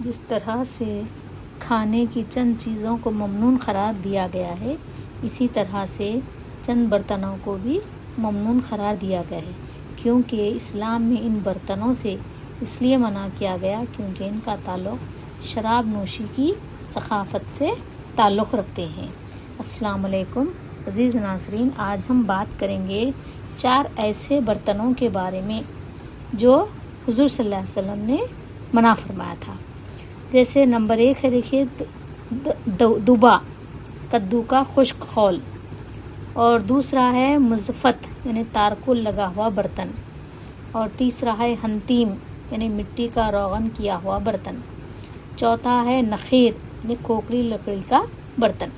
جس طرح سے کھانے کی چند چیزوں کو ممنوع قرار دیا گیا ہے، اسی طرح سے چند برتنوں کو بھی ممنوع قرار دیا گیا ہے، کیونکہ اسلام میں ان برتنوں سے اس لیے منع کیا گیا کیونکہ ان کا تعلق شراب نوشی کی ثقافت سے تعلق رکھتے ہیں۔ السلام علیکم عزیز ناظرین، آج ہم بات کریں گے 4 ایسے برتنوں کے بارے میں جو حضور صلی اللہ علیہ وسلم نے منع فرمایا تھا۔ جیسے نمبر 1 ہے، دیکھیے دبا، کدو کا خشک خول، اور دوسرا ہے مزفت یعنی تارکول لگا ہوا برتن، اور تیسرا ہے ہنتیم یعنی مٹی کا روغن کیا ہوا برتن، چوتھا ہے نخیر یعنی کھوکھلی لکڑی کا برتن۔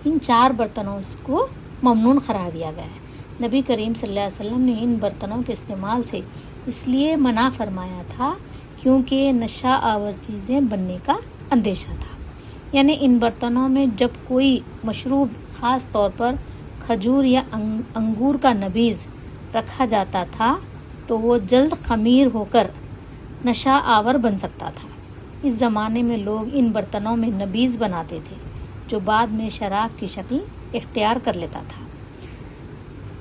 ان 4 برتنوں کو ممنوع قرار دیا گیا ہے۔ نبی کریم صلی اللہ علیہ وسلم نے ان برتنوں کے استعمال سے اس لیے منع فرمایا تھا کیونکہ نشہ آور چیزیں بننے کا اندیشہ تھا، یعنی ان برتنوں میں جب کوئی مشروب، خاص طور پر کھجور یا انگور کا نبیذ رکھا جاتا تھا تو وہ جلد خمیر ہو کر نشہ آور بن سکتا تھا۔ اس زمانے میں لوگ ان برتنوں میں نبیذ بناتے تھے جو بعد میں شراب کی شکل اختیار کر لیتا تھا۔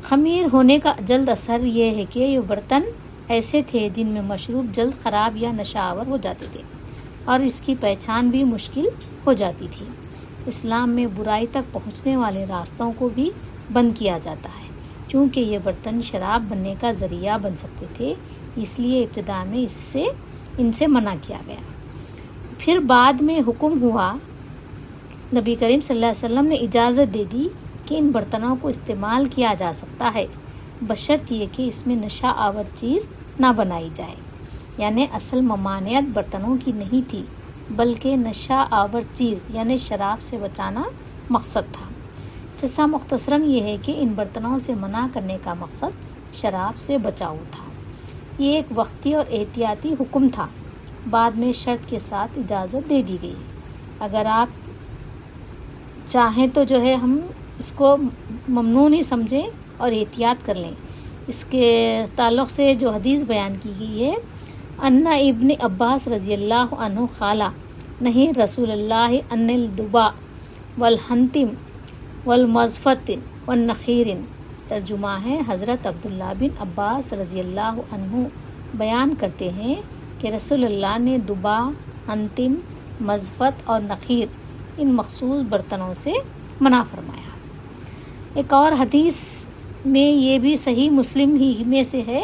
خمیر ہونے کا جلد اثر یہ ہے کہ یہ برتن ایسے تھے جن میں مشروب جلد خراب یا نشہ آور ہو جاتے تھے اور اس کی پہچان بھی مشکل ہو جاتی تھی۔ اسلام میں برائی تک پہنچنے والے راستوں کو بھی بند کیا جاتا ہے، چونکہ یہ برتن شراب بننے کا ذریعہ بن سکتے تھے، اس لیے ابتدا میں ان سے منع کیا گیا۔ پھر بعد میں حکم ہوا، نبی کریم صلی اللہ علیہ وسلم نے اجازت دے دی کہ ان برتنوں کو استعمال کیا جا سکتا ہے، بشرط یہ کہ اس میں نشہ آور چیز نہ بنائی جائے۔ یعنی اصل ممانعت برتنوں کی نہیں تھی بلکہ نشہ آور چیز یعنی شراب سے بچانا مقصد تھا۔ قصہ مختصراً یہ ہے کہ ان برتنوں سے منع کرنے کا مقصد شراب سے بچاؤ تھا۔ یہ ایک وقتی اور احتیاطی حکم تھا، بعد میں شرط کے ساتھ اجازت دے دی گئی۔ اگر آپ چاہیں تو ہم اس کو ممنوع نہیں سمجھیں اور احتیاط کر لیں۔ اس کے تعلق سے جو حدیث بیان کی گئی ہے، ان ابن عباس رضی اللہ عنہ قال نہیں رسول اللہ ان الدبا والحنتم والمزفت والنخیر۔ ترجمہ ہے، حضرت عبداللہ بن عباس رضی اللہ عنہ بیان کرتے ہیں کہ رسول اللہ نے دبا، حنتم، مزفت اور نخیر ان مخصوص برتنوں سے منع فرمایا۔ ایک اور حدیث میں یہ بھی صحیح مسلم ہی میں سے ہے،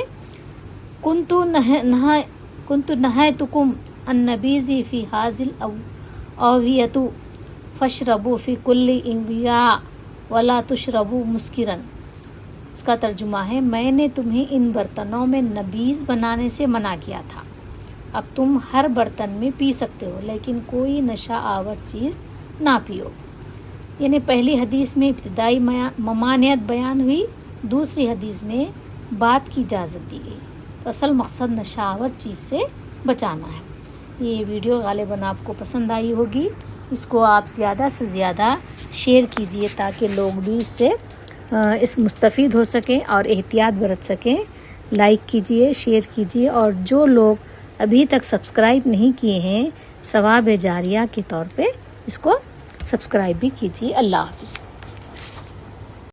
کنت نہیتکم عن نبیذ فی ھذل الاوعیۃ فاشربوا فی کل انواع ولا تشربوا مسکرا۔ اس کا ترجمہ ہے، میں نے تمہیں ان برتنوں میں نبیذ بنانے سے منع کیا تھا، اب تم ہر برتن میں پی سکتے ہو لیکن کوئی نشہ آور چیز نہ پیو۔ یعنی پہلی حدیث میں ابتدائی ممانعت بیان ہوئی، دوسری حدیث میں بعد کی اجازت دی گئی، تو اصل مقصد نشہ آور چیز سے بچانا ہے۔ یہ ویڈیو غالباً آپ کو پسند آئی ہوگی، اس کو آپ زیادہ سے زیادہ شیئر کیجئے تاکہ لوگ بھی اس مستفید ہو سکیں اور احتیاط برت سکیں۔ لائک کیجئے، شیئر کیجئے، اور جو لوگ ابھی تک سبسکرائب نہیں کیے ہیں، ثواب جاریہ کے طور پہ اس کو سبسکرائب بھی کیجئے۔ اللہ حافظ۔